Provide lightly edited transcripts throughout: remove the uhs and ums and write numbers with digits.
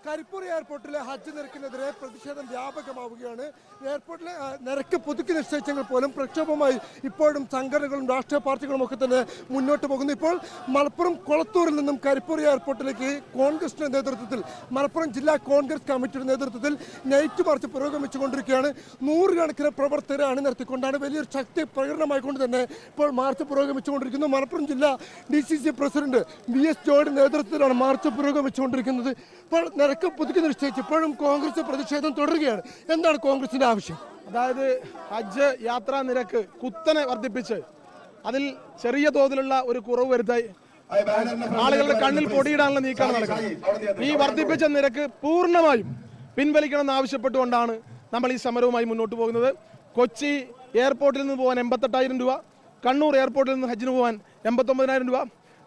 കരിപ്പൂർ എയർപോർട്ടിലെ ഹജ്ജ് നിരക്കിനെതിരെ പ്രതിഷേധം വ്യാപകമാവുകയാണ്. എയർപോർട്ടിലെ നിരക്ക് പുതുക്കി നിശ്ചയിച്ചെങ്കിൽ പോലും പ്രക്ഷോഭമായി ഇപ്പോഴും സംഘടനകളും രാഷ്ട്രീയ പാർട്ടികളും ഒക്കെ തന്നെ മുന്നോട്ട് പോകുന്നു. ഇപ്പോൾ മലപ്പുറം കൊളത്തൂരിൽ നിന്നും കരിപ്പൂർ എയർപോർട്ടിലേക്ക് കോൺഗ്രസിന്റെ നേതൃത്വത്തിൽ മലപ്പുറം ജില്ലാ കോൺഗ്രസ് കമ്മിറ്റിയുടെ നേതൃത്വത്തിൽ നൈറ്റ് മാർച്ച് പുരോഗമിച്ചുകൊണ്ടിരിക്കുകയാണ്. നൂറുകണക്കിന് പ്രവർത്തകരെ അണിനിരത്തിക്കൊണ്ടാണ് വലിയൊരു ശക്തി പ്രകടനമായിക്കൊണ്ട് തന്നെ ഇപ്പോൾ മാർച്ച് പുരോഗമിച്ചുകൊണ്ടിരിക്കുന്നു. മലപ്പുറം ജില്ലാ DCC പ്രസിഡന്റ് BS ജോയുടെ നേതൃത്വത്തിലാണ് മാർച്ച് പുരോഗമിച്ചുകൊണ്ടിരിക്കുന്നത്. ഇപ്പോൾ നിരക്ക് പുതുക്കി നിശ്ചയിച്ച് ഇപ്പോഴും കോൺഗ്രസ് പ്രതിഷേധം തുടരുകയാണ്. എന്താണ് കോൺഗ്രസിന്റെ ആവശ്യം? അതായത് ഹജ്ജ് യാത്രാ നിരക്ക് കുത്തനെ വർദ്ധിപ്പിച്ച് അതിൽ ചെറിയ തോതിലുള്ള ഒരു കുറവ് വരുത്തായി ആളുകളുടെ കണ്ണിൽ പൊടിയിടാനുള്ള നീക്കമാണ് നടക്കുന്നത്. ഈ വർദ്ധിപ്പിച്ച നിരക്ക് പൂർണ്ണമായും പിൻവലിക്കണമെന്ന് ആവശ്യപ്പെട്ടുകൊണ്ടാണ് നമ്മൾ ഈ സമരവുമായി മുന്നോട്ട് പോകുന്നത്. കൊച്ചി എയർപോർട്ടിൽ നിന്ന് പോകാൻ 88,000 രൂപ, കണ്ണൂർ എയർപോർട്ടിൽ നിന്ന് ഹജ്ജിന് പോകാൻ 89,000 രൂപ.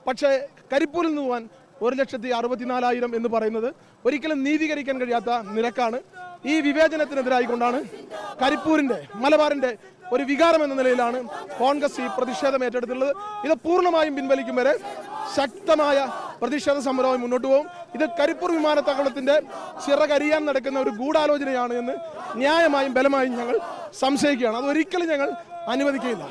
പക്ഷേ കരിപ്പൂരിൽ നിന്ന് പോകാൻ 1,64,000 എന്ന് പറയുന്നത് ഒരിക്കലും നീതീകരിക്കാൻ കഴിയാത്ത നിരക്കാണ്. ഈ വിവേചനത്തിനെതിരായിക്കൊണ്ടാണ് കരിപ്പൂരിന്റെ മലബാറിന്റെ ഒരു വികാരം എന്ന നിലയിലാണ് കോൺഗ്രസ് ഈ പ്രതിഷേധം ഏറ്റെടുത്തുള്ളത്. ഇത് പൂർണ്ണമായും പിൻവലിക്കും വരെ ശക്തമായ പ്രതിഷേധ സമരവുമായി മുന്നോട്ട് പോകും. ഇത് കരിപ്പൂർ വിമാനത്താവളത്തിന്റെ ചിറകരിയാൻ നടക്കുന്ന ഒരു ഗൂഢാലോചനയാണ് എന്ന് ന്യായമായും ബലമായും ഞങ്ങൾ സംശയിക്കുകയാണ്. അതൊരിക്കലും ഞങ്ങൾ അനുവദിക്കുകയില്ല.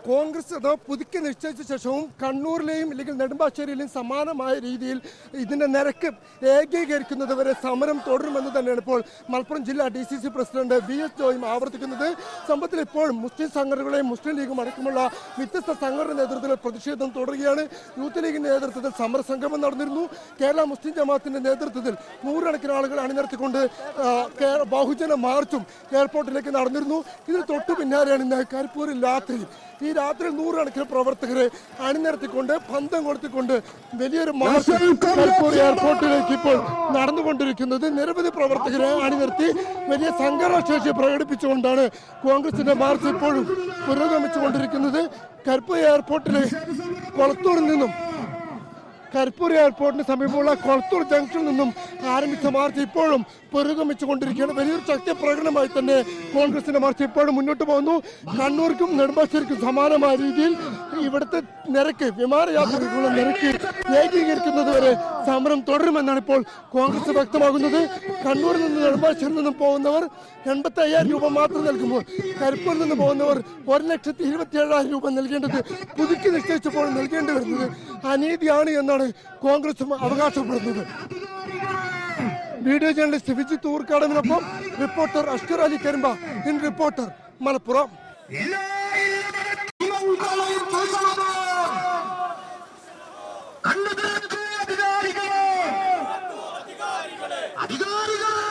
കോൺഗ്രസ് അത് പുതുക്കി നിശ്ചയിച്ച ശേഷവും കണ്ണൂരിലെയും ഇല്ലെങ്കിൽ നെടുമ്പാശ്ശേരിയിലെയും സമാനമായ രീതിയിൽ ഇതിൻ്റെ നിരക്ക് ഏകീകരിക്കുന്നത് വരെ സമരം തുടരുമെന്ന് തന്നെയാണ് ഇപ്പോൾ മലപ്പുറം ജില്ലാ DCC പ്രസിഡന്റ് BS ജോയും ആവർത്തിക്കുന്നത്. സംഭവത്തിൽ ഇപ്പോഴും മുസ്ലിം സംഘടനകളെയും മുസ്ലിം ലീഗും അടക്കമുള്ള വ്യത്യസ്ത സംഘടന നേതൃത്വത്തിൽ പ്രതിഷേധം തുടരുകയാണ്. യൂത്ത് ലീഗിന്റെ നേതൃത്വത്തിൽ സമരസംഗമം നടന്നിരുന്നു. കേരള മുസ്ലിം ജമാഅത്തിന്റെ നേതൃത്വത്തിൽ നൂറുകണക്കിന് ആളുകൾ അണിനിരത്തിക്കൊണ്ട് ബഹുജന മാർച്ചും എയർപോർട്ടിലേക്ക് നടന്നിരുന്നു. ഇതിന് തൊട്ടു പിന്നാലെയാണ് ഇന്ന് കരിപ്പൂരിൽ ഈ രാത്രി നൂറുകണക്കിന് പ്രവർത്തകരെ അണിനിരത്തിക്കൊണ്ട് പന്തം കൊടുത്തിക്കൊണ്ട് വലിയൊരു മാർച്ച് കരിപ്പൂർ എയർപോർട്ടിലേക്ക് ഇപ്പോൾ നടന്നുകൊണ്ടിരിക്കുന്നത്. നിരവധി പ്രവർത്തകരെ അണിനിരത്തി വലിയ സംഘർഷശേഷി പ്രകടിപ്പിച്ചുകൊണ്ടാണ് കോൺഗ്രസിന്റെ മാർച്ച് ഇപ്പോഴും പുരോഗമിച്ചുകൊണ്ടിരിക്കുന്നത്. കരിപ്പൂർ എയർപോർട്ടിലെ കരിപ്പൂർ എയർപോർട്ടിന് സമീപമുള്ള കൊളത്തൂർ ജംഗ്ഷനിൽ നിന്നും ആരംഭിച്ച മാർച്ച് ഇപ്പോഴും പുരോഗമിച്ചുകൊണ്ടിരിക്കുകയാണ്. വലിയൊരു ശക്തി പ്രകടനമായി തന്നെ കോൺഗ്രസിന്റെ മാർച്ച് ഇപ്പോഴും മുന്നോട്ട് പോകുന്നു. കണ്ണൂർക്കും നെടുമ്പാശ്ശേരിക്കും സമാനമായ രീതിയിൽ ഇവിടുത്തെ നിരക്ക് വിമാനയാത്രകൾക്കുള്ള നിരക്ക് ഏകീകരിക്കുന്നത് വരെ സമരം തുടരുമെന്നാണ് ഇപ്പോൾ കോൺഗ്രസ് വ്യക്തമാകുന്നത്. കണ്ണൂരിൽ നിന്ന് നെടുമ്പാശ്ശേരിയിൽ നിന്നും പോകുന്നവർ 85,000 രൂപ മാത്രം നൽകുമ്പോൾ കരിപ്പൂരിൽ നിന്ന് പോകുന്നവർ 1,27,000 രൂപ നൽകേണ്ടത് പുതുക്കി നിശ്ചയിച്ചപ്പോൾ നൽകേണ്ടി വരുന്നത് അനീതിയാണ് എന്നാണ് കോൺഗ്രസും അവകാശപ്പെടുന്നത്. വീഡിയോ ജേർണലിസ്റ്റ് വിജിത്ത് ഊർക്കാടനൊപ്പം reporter Ashkar Ali Karimba in reporter Malappuram. അധികാരികളെ